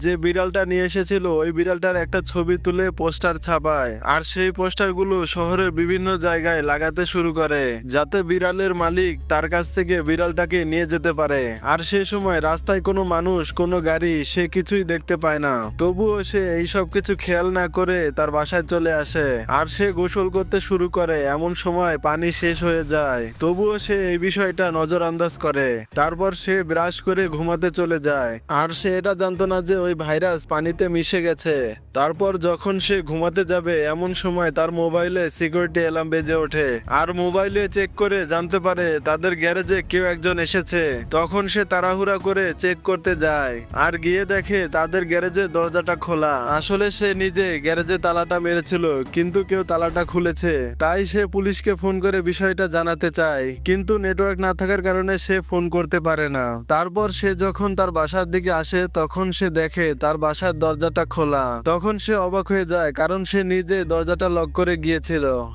যে বিড়ালটা নিয়ে এসেছিল ওই বিড়ালটার একটা ছবি তুলে পোস্টার ছাপায়, আর সেই পোস্টারগুলো শহরের বিভিন্ন জায়গায় লাগাতে শুরু করে যাতে বিড়ালের মালিক তার কাছ থেকে বিড়ালটাকে নিয়ে যেতে পারে। আর সেই সময় রাস্তায় কোনো মানুষ কোনো গাড়ি সে কিছুই দেখতে পায় না, তবুও সে এইসব কিছু খেয়াল না করে তার বাসায় চলে আসে। আর সে গোসল করতে শুরু করে, এমন সময় পানি শেষ হয়ে যায়, তবুও সে এই বিষয়টা নজরআন্দাজ করে। তারপর সে ব্রাশ করে ঘুমাতে চলে যায়, আর সে এটা জানতো না যে ওই ভাইরাস পানিতে মিশে গেছে। তারপর যখন সে ঘুমাতে যাবে এমন সময় তার মোবাইলে সিকিউরিটি অ্যালার্ম বেজে ওঠে, আর মোবাইলে চেক করে জানতে পারে তাদের গ্যারেজে কেউ একজন এসেছে। তখন সে তাড়াহুড়া করে চেক করতে যায়, আর গিয়ে দেখে তাদের গ্যারেজের দরজাটা খোলা। আসলে সে নিজে গ্যারেজে তালাটা মেরেছিল, কিন্তু কেউ তালাটা খুলেছে। তাই সে পুলিশকে ফোন করে বিষয়টা জানাতে চায়, কিন্তু নেটওয়ার্ক না থাকার কারণে সে ফোন করতে পারে না। তারপর সে যখন তার বাসার দিকে আসে তখন সে দেখে তার বাসার দরজাটা খোলা। তখন সে অবাক হয়ে যায়, কারণ সে নিজে দরজাটা লক করে গিয়েছিল।